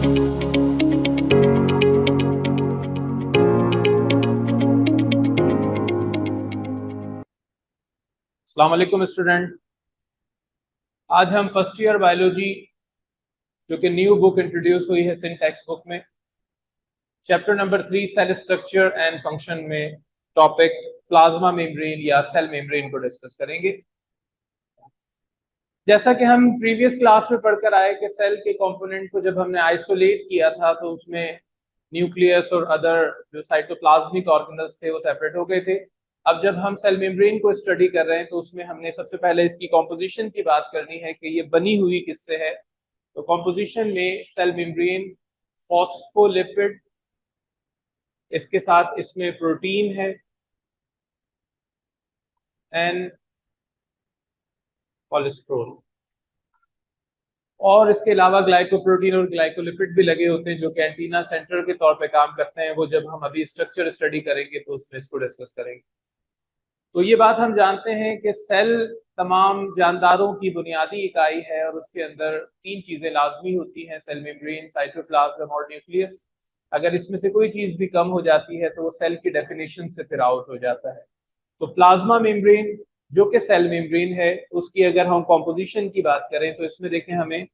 अस्सलाम वालेकुम स्टूडेंट। आज हम फर्स्ट ईयर बायोलॉजी जो कि न्यू बुक इंट्रोड्यूस हुई है सिंटैक्स बुक में, chapter number 3 cell structure and function में टॉपिक प्लाज्मा मेम्ब्रेन या सेल मेम्ब्रेन को डिस्कस करेंगे। जैसा कि हम प्रीवियस क्लास में पढ़कर आए कि सेल के कंपोनेंट को जब हमने आइसोलेट किया था तो उसमें न्यूक्लियस और अदर जो साइटोप्लाज्मिक ऑर्गेनल्स थे वो सेपरेट हो गए थे। अब जब हम सेल मेम्ब्रेन को स्टडी कर रहे हैं तो उसमें हमने सबसे पहले इसकी कॉम्पोजिशन की बात करनी है कि ये बनी हुई किससे है। तो कॉम्पोजिशन में सेल मेम्ब्रेन फॉस्फोलिपिड, इसके साथ इसमें प्रोटीन है एंड कोलेस्ट्रॉल, और इसके अलावा ग्लाइकोप्रोटीन और ग्लाइकोलिपिड भी लगे होते हैं जो कि एंटीना सेंटर के तौर पे काम करते हैं। वो जब हम अभी स्ट्रक्चर स्टडी करेंगे तो उसमें इसको डिस्कस करेंगे। तो ये बात हम जानते हैं कि सेल तमाम जानदारों की बुनियादी इकाई है और उसके अंदर तीन चीजें लाजमी होती हैं: सेल मेम्ब्रेन, साइटोप्लाज्म और न्यूक्लियस। अगर इसमें से कोई चीज भी कम हो जाती है तो वो सेल की डेफिनेशन से फिर आउट हो जाता है। तो प्लाज्मा मेम्ब्रेन जो कि सेल मेम्ब्रेन है, उसकी अगर हम कॉम्पोजिशन की बात करें तो इसमें देखें हमें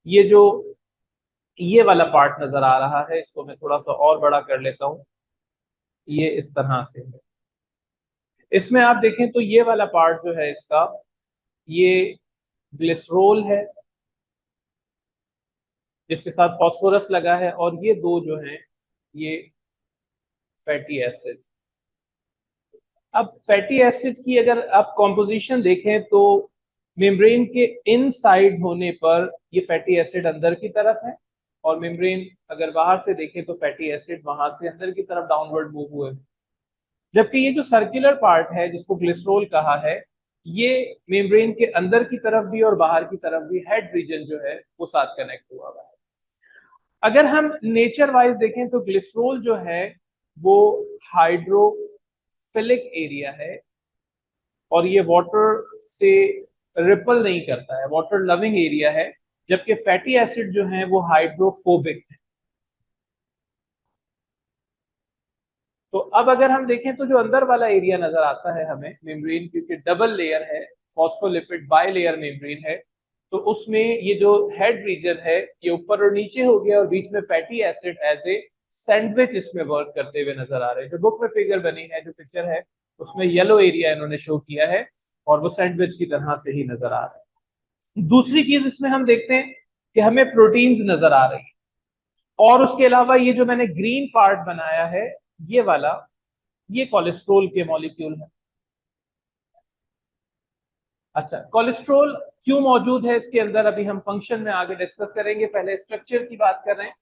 ये वाला पार्ट नजर आ रहा है। इसको मैं थोड़ा सा और बड़ा कर लेता हूं, ये इस तरह से है। इसमें आप देखें तो ये वाला पार्ट जो है इसका, ये ग्लिसरोल है जिसके साथ फास्फोरस लगा है, और ये दो जो हैं ये फैटी एसिड। अब फैटी एसिड की अगर आप कॉम्पोजिशन देखें तो मेम्ब्रेन के इनसाइड होने पर ये फैटी एसिड अंदर की तरफ है, और मेम्ब्रेन अगर बाहर से देखें तो फैटी एसिड वहां से अंदर की तरफ डाउनवर्ड मूव हुए। जबकि ये जो सर्कुलर पार्ट है जिसको ग्लिसरोल कहा है, ये मेम्ब्रेन के अंदर की तरफ भी और बाहर की तरफ भी हेड रीजन जो है वो साथ कनेक्ट हुआ हुआ है। अगर हम नेचर वाइज देखें तो ग्लिसरोल जो है वो हाइड्रोफिलिक एरिया है और ये वाटर से रिपल नहीं करता है, वाटर लविंग एरिया है। जबकि फैटी एसिड जो है वो हाइड्रोफोबिक है। तो अब अगर हम देखें तो जो अंदर वाला एरिया नजर आता है हमें मेम्ब्रेन, क्योंकि डबल लेयर है, फॉस्फोलिपिड बाय लेयर मेम्ब्रेन है, तो उसमें ये जो हेड रीजन है ये ऊपर और नीचे हो गया और बीच में fatty acid as a sandwich इसमें वर्क करते हुए नजर आ रहे हैं। जो बुक में फिगर बनी है, जो पिक्चर है, उसमें येलो एरिया इन्होंने शो किया है और वो सैंडविच की तरह से ही नजर आ रहा है। दूसरी चीज इसमें हम देखते हैं कि हमें प्रोटीन्स नजर आ रही है, और उसके अलावा ये जो मैंने ग्रीन पार्ट बनाया है ये वाला, ये कोलेस्ट्रोल के मॉलिक्यूल है। अच्छा, कोलेस्ट्रोल क्यों मौजूद है इसके अंदर अभी हम फंक्शन में आगे डिस्कस करेंगे, पहले स्ट्रक्चर की बात कर रहे हैं।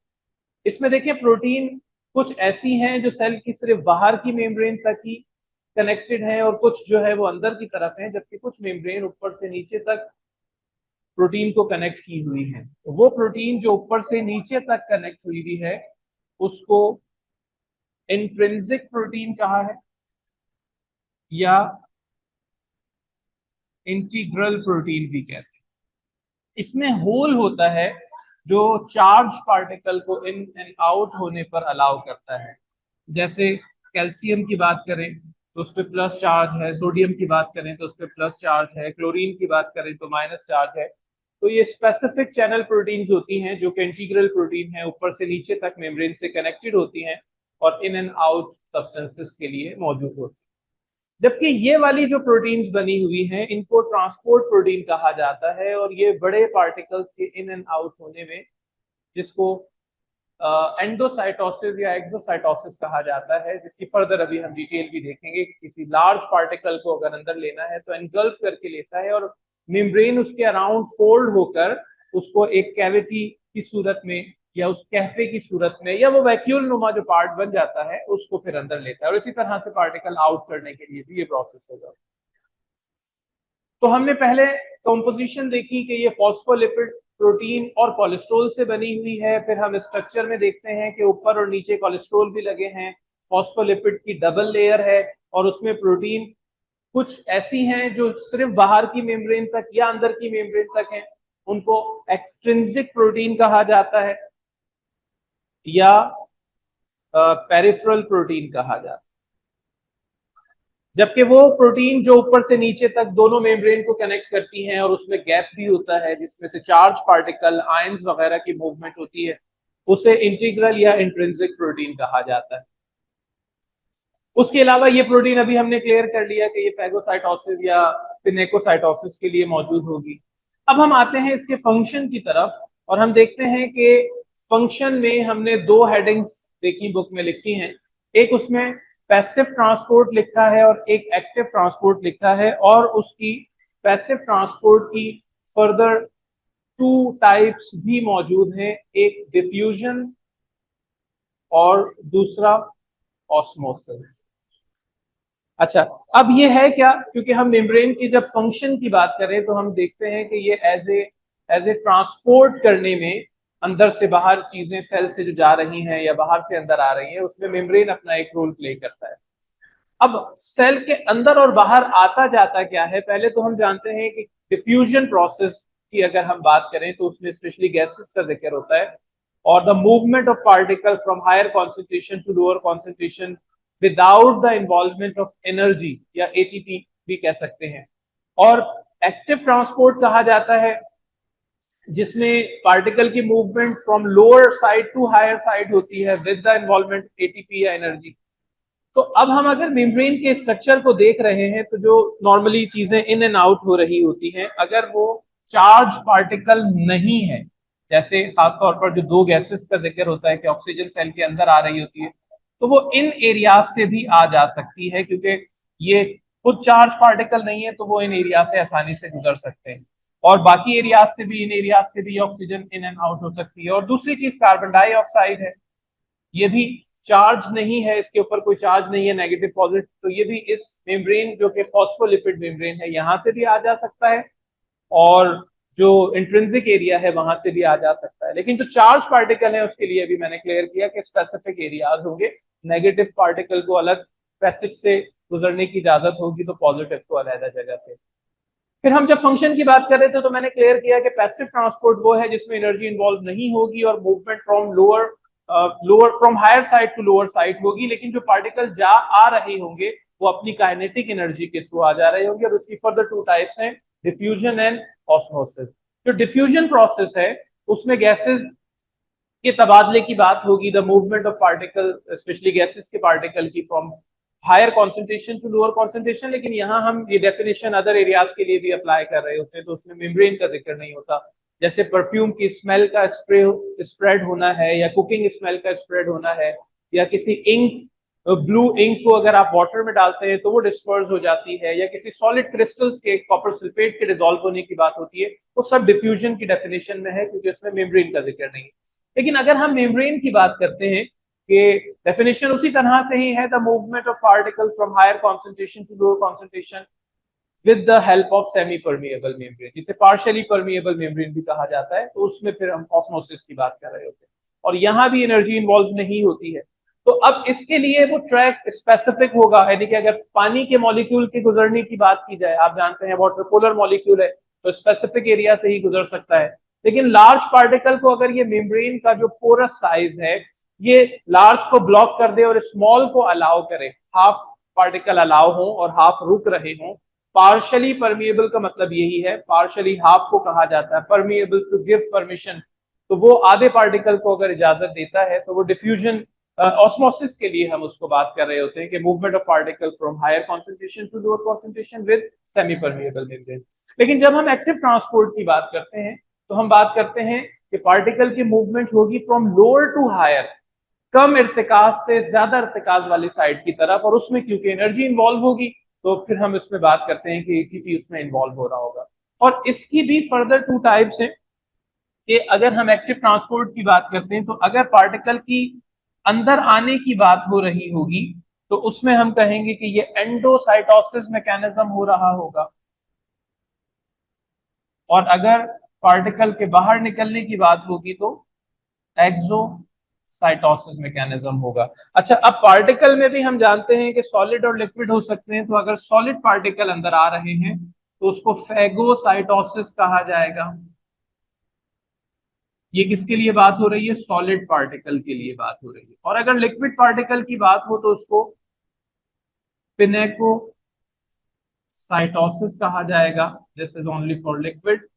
इसमें देखिए प्रोटीन कुछ ऐसी हैं जो सेल की सिर्फ बाहर की मेम्ब्रेन तक ही कनेक्टेड है और कुछ जो है वो अंदर की तरफ है, जबकि कुछ मेम्ब्रेन ऊपर से नीचे तक प्रोटीन को कनेक्ट की हुई है। तो वो प्रोटीन जो ऊपर से नीचे तक कनेक्ट हुई हुई है उसको इंट्रिंसिक प्रोटीन कहा है या इंटीग्रल प्रोटीन भी कहते हैं। इसमें होल होता है जो चार्ज पार्टिकल को इन एंड आउट होने पर अलाउ करता है। जैसे कैल्शियम की बात करें तो उस पर प्लस चार्ज है, सोडियम की बात करें तो उस पर प्लस चार्ज है, क्लोरीन की बात करें तो माइनस चार्ज है। तो ये स्पेसिफिक चैनल प्रोटीन्स होती हैं जो कि इंटीग्रल प्रोटीन है, ऊपर से नीचे तक मेम्ब्रेन से कनेक्टेड होती हैं और इन एंड आउट सब्सटेंसेस के लिए मौजूद होती हैं। जबकि ये वाली जो प्रोटीन्स बनी हुई हैं इनको ट्रांसपोर्ट प्रोटीन कहा जाता है, और ये बड़े पार्टिकल्स के इन एंड आउट होने में, जिसको एंडोसाइटोसिस या एक्सोसाइटोसिस कहा जाता है, जिसकी फर्दर अभी हम डिटेल भी देखेंगे कि किसी लार्ज पार्टिकल को अगर अंदर लेना है तो एनगल्फ करके लेता है और मेम्ब्रेन उसके अराउंड फोल्ड होकर उसको एक कैविटी की सूरत में या उस कैफे की सूरत में या वो वैक्यूल नुमा जो पार्ट बन जाता है उसको फिर अंदर लेता है, और इसी तरह से पार्टिकल आउट करने के लिए भी ये प्रोसेस होगा। तो हमने पहले कंपोजिशन देखी कि ये फॉस्फोलिपिड प्रोटीन और कोलेस्ट्रॉल से बनी हुई है। फिर हम स्ट्रक्चर में देखते हैं कि ऊपर और नीचे कोलेस्ट्रॉल भी लगे हैं, फॉस्फोलिपिड की डबल लेयर है और उसमें प्रोटीन कुछ ऐसी हैं जो सिर्फ बाहर की मेम्ब्रेन तक या अंदर की मेम्ब्रेन तक हैं, उनको एक्सट्रिंसिक प्रोटीन कहा जाता है। या पेरिफेरल प्रोटीन कहा जाता है। जबकि वो प्रोटीन जो ऊपर से नीचे तक दोनों मेम्ब्रेन को कनेक्ट करती हैं और उसमें गैप भी होता है जिसमें से चार्ज पार्टिकल आयंस वगैरह की मूवमेंट होती है, उसे इंटीग्रल या इंट्रिंसिक प्रोटीन कहा जाता है। उसके अलावा ये प्रोटीन अभी हमने क्लियर कर लिया कि ये फैगोसाइटोसिस या पिनेकोसाइटोसिस के लिए मौजूद होगी। अब हम आते हैं इसके फंक्शन की तरफ और हम देखते हैं कि फंक्शन में हमने दो हेडिंग्स देखी, बुक में लिखी हैं। एक उसमें पैसिव ट्रांसपोर्ट लिखा है और एक एक्टिव ट्रांसपोर्ट लिखा है, और उसकी पैसिव ट्रांसपोर्ट की फर्दर टू टाइप्स भी मौजूद हैं, एक डिफ्यूजन और दूसरा ऑस्मोसिस। अच्छा, अब ये है क्या, क्योंकि हम मेम्ब्रेन की जब फंक्शन की बात करें तो हम देखते हैं कि ये एज ए ट्रांसपोर्ट करने में अंदर से बाहर चीजें सेल से जो जा रही हैं या बाहर से अंदर आ रही हैं, उसमें मेम्ब्रेन अपना एक रोल प्ले करता है। अब सेल के अंदर और बाहर आता जाता क्या है, पहले तो हम जानते हैं कि डिफ्यूजन प्रोसेस की अगर हम बात करें तो उसमें स्पेशली गैसेस का जिक्र होता है, और the movement of particle from higher concentration to lower concentration without the involvement of energy या एटीपी भी कह सकते हैं। और एक्टिव ट्रांसपोर्ट कहा जाता है जिसमें पार्टिकल की movement from lower side to higher side होती है विद द इन्वॉल्वमेंट एटीपी या एनर्जी। तो अब हम अगर मेम्ब्रेन के स्ट्रक्चर को देख रहे हैं तो जो नॉर्मली चीजें इन एंड आउट हो रही होती हैं, अगर वो चार्ज पार्टिकल नहीं है, जैसे खासतौर पर जो दो गैसेस का जिक्र होता है कि ऑक्सीजन सेल के अंदर आ रही होती है, तो वो इन एरियाज से भी आ जा सकती है, क्योंकि ये खुद चार्ज पार्टिकल नहीं है तो वो इन एरिया से आसानी से गुजर सकते हैं। और बाकी एरियाज से भी, इन एरियाज से भी ऑक्सीजन इन एंड आउट हो सकती है। और दूसरी चीज कार्बन डाइऑक्साइड है, ये भी चार्ज नहीं है, इसके ऊपर कोई चार्ज नहीं है नेगेटिव पॉजिटिव, तो ये भी इस मेम्ब्रेन जो कि फॉस्फोलिपिड मेम्ब्रेन है यहां से भी आ जा सकता है, और जो इंट्रिंसिक एरिया है वहां से भी आ जा सकता है। लेकिन जो चार्ज पार्टिकल है उसके लिए भी मैंने क्लियर किया कि स्पेसिफिक एरियाज होंगे, नेगेटिव पार्टिकल को अलग पैसेज से गुजरने की इजाजत होगी, तो पॉजिटिव को अलग जगह से। फिर हम जब फंक्शन की बात कर रहे थे तो मैंने क्लियर किया कि पैसिव ट्रांसपोर्ट वो है जिसमें एनर्जी इन्वॉल्व नहीं होगी और movement from lower from higher side to lower side होगी, लेकिन जो पार्टिकल जा आ रहे होंगे वो अपनी काइनेटिक एनर्जी के थ्रू आ जा रहे होंगे। और उसकी फर्दर टू टाइप्स हैं, डिफ्यूजन एंड ऑस्मोसिस। जो डिफ्यूजन प्रोसेस है उसमें गैसेस के तबादले की बात होगी, the movement of particle, specially gases के पार्टिकल की from higher concentration to lower concentration. लेकिन यहाँ हम ये डेफिनेशन अदर एरियाज के लिए भी अप्लाई कर रहे होते हैं तो उसमें मेम्ब्रेन का जिक्र नहीं होता। जैसे परफ्यूम की स्मेल का स्प्रेड होना है, या कुकिंग स्मेल का स्प्रेड होना है, या किसी इंक, ब्लू इंक को अगर आप वाटर में डालते हैं तो वो डिस्पर्स हो जाती है, या किसी सॉलिड क्रिस्टल्स के कॉपर सल्फेट के डिसॉल्व होने की बात होती है, वो सब डिफ्यूजन की डेफिनेशन में है क्योंकि उसमें मेम्ब्रेन का जिक्र नहीं है। लेकिन अगर हम मेम्ब्रेन की बात करते हैं कि डेफिनेशन उसी तरह से ही है, the movement of particle from higher concentration to lower concentration with the help of semi permeable membrane, जिसे पार्शियली परमिएबल मेम्ब्रेन भी कहा जाता है। तो उसमें फिर हम ऑस्मोसिस की बात कर रहे होते हैं और यहाँ भी एनर्जी इन्वॉल्व नहीं होती है। तो अब इसके लिए वो ट्रैक स्पेसिफिक होगा, यानी कि अगर पानी के मॉलिक्यूल के गुजरने की बात की जाए, आप जानते हैं वाटर पोलर मॉलिक्यूल है तो स्पेसिफिक एरिया से ही गुजर सकता है। लेकिन लार्ज पार्टिकल को अगर ये मेम्ब्रेन का जो पोरस साइज है ये लार्ज को ब्लॉक कर दे और स्मॉल को अलाउ करे, हाफ पार्टिकल अलाउ हो और हाफ रुक रहे हो। पार्शली परमिएबल का मतलब यही है, पार्शली हाफ को कहा जाता है, परमिएबल टू गिव परमिशन, तो वो आधे पार्टिकल को अगर इजाजत देता है तो वो डिफ्यूजन ऑस्मोसिस के लिए हम उसको बात कर रहे होते हैं कि movement of particle from higher concentration to lower concentration with semi permeable membrane. लेकिन जब हम एक्टिव ट्रांसपोर्ट की बात करते हैं तो हम बात करते हैं कि पार्टिकल की मूवमेंट होगी फ्रॉम लोअर टू हायर, कम इर्तिकाज से ज्यादा इर्तिकाज वाली साइड की तरफ, और उसमें क्योंकि एनर्जी इन्वॉल्व होगी तो फिर हम इसमें बात करते हैं कि एटीपी उसमें इन्वॉल्व हो रहा होगा। और इसकी भी फर्दर टू टाइप्स हैं कि अगर हम एक्टिव ट्रांसपोर्ट की बात करते हैं तो अगर पार्टिकल की अंदर आने की बात हो रही होगी तो उसमें हम कहेंगे कि ये एंडोसाइटोसिस मैकेनिज्म हो रहा होगा, और अगर पार्टिकल के बाहर निकलने की बात होगी तो एक्सोसाइटोसिस मैकेनिज्म होगा। अच्छा, अब पार्टिकल में भी हम जानते हैं कि सॉलिड और लिक्विड हो सकते हैं, तो अगर सॉलिड पार्टिकल अंदर आ रहे हैं तो उसको फैगोसाइटोसिस कहा जाएगा, ये किसके लिए बात हो रही है? सॉलिड पार्टिकल के लिए बात हो रही है। और अगर लिक्विड पार्टिकल की बात हो तो उसको पिनेकोसाइटोसिस कहा जाएगा। This is only for liquid.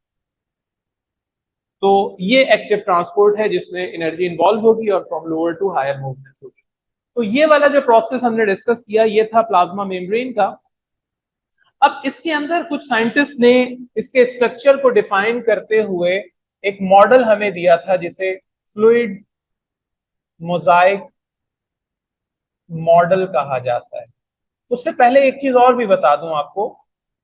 तो ये एक्टिव ट्रांसपोर्ट है जिसमें एनर्जी इन्वॉल्व होगी और from lower to higher movement होगी। तो ये वाला जो प्रोसेस हमने डिस्कस किया ये था प्लाज्मा मेम्ब्रेन का। अब इसके अंदर कुछ साइंटिस्ट ने इसके स्ट्रक्चर को डिफाइन करते हुए एक मॉडल हमें दिया था जिसे फ्लूइड मोजाइक मॉडल कहा जाता है। उससे पहले एक चीज और भी बता दूं आपको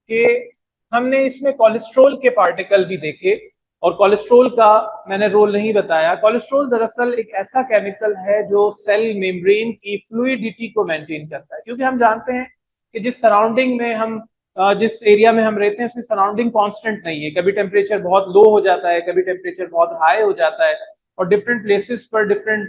कि हमने इसमें कोलेस्ट्रॉल के पार्टिकल भी देखे और कोलेस्ट्रॉल का मैंने रोल नहीं बताया। कोलेस्ट्रॉल दरअसल एक ऐसा केमिकल है जो सेल मेम्ब्रेन की फ्लूइडिटी को मेंटेन करता है, क्योंकि हम जानते हैं कि जिस सराउंडिंग में हम जिस एरिया में हम रहते हैं उसकी सराउंडिंग कांस्टेंट नहीं है। कभी टेम्परेचर बहुत लो हो जाता है, कभी टेम्परेचर बहुत हाई हो जाता है, और डिफरेंट प्लेसेस पर डिफरेंट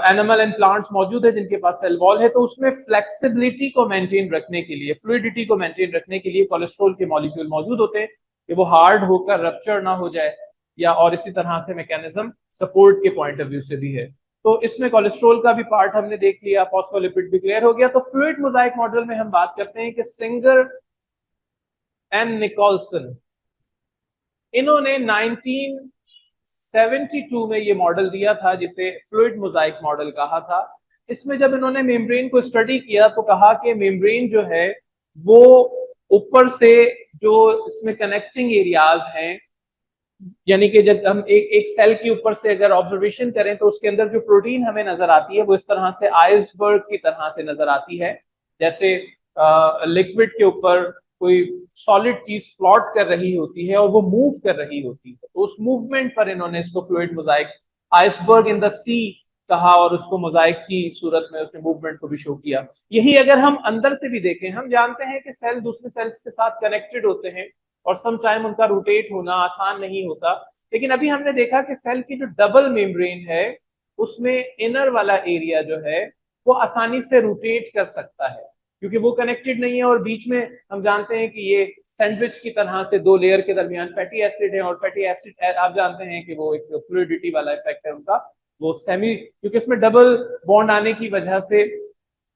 एनिमल एंड प्लांट्स मौजूद है जिनके पास सेल वॉल है। तो उसमें फ्लेक्सिबिलिटी को मेंटेन रखने के लिए, फ्लूइडिटी को मेंटेन रखने के लिए कोलेस्ट्रॉल के मॉलिक्यूल मौजूद होते हैं कि वो हार्ड होकर रप्चर ना हो जाए, या और इसी तरह से मैकेनिज्म सपोर्ट के पॉइंट ऑफ व्यू से भी है। तो इसमें कोलेस्ट्रॉल का भी पार्ट हमने देख लिया, फॉस्फोलिपिड भी क्लियर हो गया। तो फ्लूइड मोजाइक मॉडल में हम बात करते हैं कि सिंगर एंड निकोलसन, इन्होंने 1972 में ये मॉडल दिया था जिसे फ्लूइड मोजाइक मॉडल कहा था। इसमें जब इन्होंने मेम्ब्रेन को स्टडी किया तो कहा कि मेम्ब्रेन जो है वो ऊपर से जो इसमें कनेक्टिंग एरियाज हैं, यानी कि जब हम एक सेल के ऊपर से अगर ऑब्जर्वेशन करें तो उसके अंदर जो प्रोटीन हमें नजर आती है वो इस तरह से आइसबर्ग की तरह से नजर आती है। जैसे लिक्विड के ऊपर कोई सॉलिड चीज फ्लोट कर रही होती है और वो मूव कर रही होती है, तो उस मूवमेंट पर इन्होंने इसको fluid mosaic, iceberg in the sea कहा, और उसको मोजाइक की सूरत में उसने मूवमेंट को भी शो किया। यही अगर हम अंदर से भी देखें, हम जानते हैं कि सेल दूसरे सेल्स के साथ कनेक्टेड होते हैं और सम टाइम उनका रोटेट होना आसान नहीं होता, लेकिन अभी हमने देखा कि सेल की जो डबल मेम्ब्रेन है उसमें इनर वाला एरिया जो है वो आसानी से रोटेट कर सकता है, क्योंकि वो कनेक्टेड नहीं है। और बीच में हम जानते हैं कि ये सैंडविच की तरह से दो लेयर के दरमियान फैटी एसिड है, और फैटी एसिड आप जानते हैं कि वो एक फ्लूइडिटी वाला इफेक्ट है उनका, वो सेमी, क्योंकि इसमें डबल बॉन्ड आने की वजह से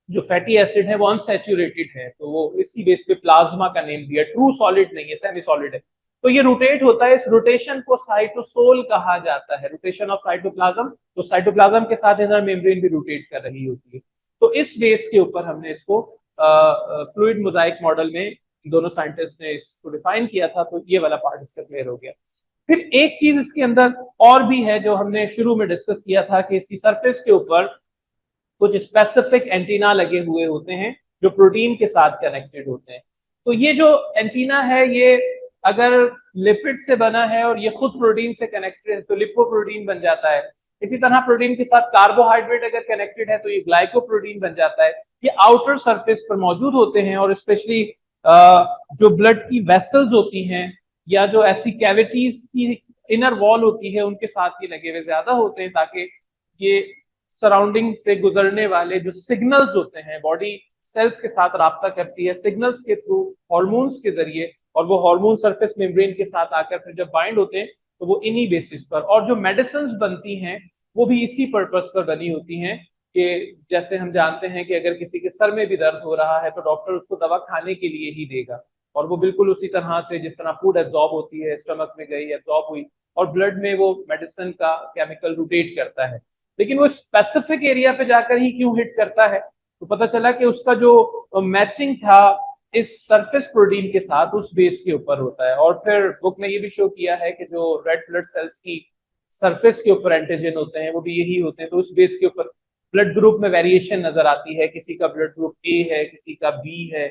जो फैटी एसिड है वो अनसैचुरेटेड है, तो वो इसी बेस पे प्लाज्मा का नेम दिया। ट्रू सॉलिड नहीं है, सेमी सॉलिड है। तो ये रोटेट होता है, इस रोटेशन को साइटोसोल कहा जाता है, रोटेशन ऑफ साइटोप्लाज्म। तो साइटोप्लाज्म के साथ इनर मेम्ब्रेन भी रोटेट कर रही होती है। तो इस बेस के ऊपर हमने इसको फ्लूइड मोजाइक मॉडल में दोनों साइंटिस्ट ने इसको डिफाइन किया था। तो ये वाला पार्ट इसका क्लियर हो गया। फिर एक चीज इसके अंदर और भी है जो हमने शुरू में डिस्कस किया था कि इसकी सरफेस के ऊपर कुछ स्पेसिफिक एंटीना लगे हुए होते हैं जो प्रोटीन के साथ कनेक्टेड होते हैं। तो ये जो एंटीना है ये अगर लिपिड से बना है और ये खुद प्रोटीन से कनेक्टेड है तो लिपोप्रोटीन बन जाता है। इसी तरह प्रोटीन के साथ कार्बोहाइड्रेट अगर कनेक्टेड है तो ये ग्लाइकोप्रोटीन बन जाता है। ये आउटर सरफेस पर मौजूद होते हैं, और स्पेशली जो ब्लड की वेसल्स होती हैं या जो ऐसी कैविटीज की इनर वॉल होती है उनके साथ ये लगे हुए ज्यादा होते हैं, ताकि ये सराउंडिंग से गुजरने वाले जो सिग्नल्स होते हैं, बॉडी सेल्स के साथ राब्ता करती है सिग्नल्स के थ्रू, हॉर्मोन्स के जरिए, और वो हार्मोन सरफेस मेम्ब्रेन के साथ आकर फिर जब बाइंड होते हैं तो वो इन्हीं बेसिस पर, और जो मेडिसिन बनती हैं वो भी इसी पर्पस पर बनी होती हैं कि जैसे हम जानते हैं कि अगर किसी के सर में भी दर्द हो रहा है तो डॉक्टर उसको दवा खाने के लिए ही देगा, और वो बिल्कुल उसी तरह से जिस तरह फूड एब्जॉर्ब होती है, स्टमक में गई एब्जॉर्ब हुई और ब्लड में वो मेडिसिन का केमिकल रोटेट करता है। लेकिन वो स्पेसिफिक एरिया पे जाकर ही क्यों हिट करता है, तो पता चला कि उसका जो मैचिंग था इस सरफेस प्रोटीन के साथ उस बेस के ऊपर होता है। और फिर बुक में ये भी शो किया है कि जो रेड ब्लड सेल्स की सरफेस के ऊपर एंटीजन होते हैं वो भी यही होते हैं। तो उस बेस के ऊपर ब्लड ग्रुप में वेरिएशन नजर आती है, किसी का ब्लड ग्रुप ए है, किसी का बी है,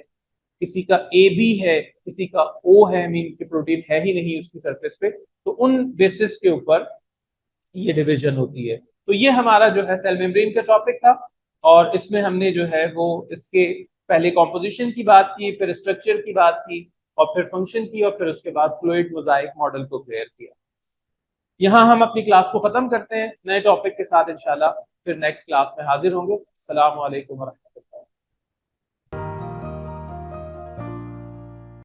किसी का ए बी है, किसी का ओ है, मीन की प्रोटीन है ही नहीं उसकी सरफेस पे। तो उन बेसिस के ऊपर ये डिवीजन होती है। तो ये हमारा जो है सेल मेम्ब्रेन का टॉपिक था, और इसमें हमने जो है वो इसके पहले कॉम्पोजिशन की बात की, फिर स्ट्रक्चर की बात की, और फिर फंक्शन की, और फिर उसके बाद फ्लूइड मोजाइक मॉडल को क्लियर किया। यहाँ हम अपनी क्लास को खत्म करते हैं, नए टॉपिक के साथ इंशाल्लाह फिर नेक्स्ट क्लास में हाजिर होंगे। अस्सलाम वालेकुम।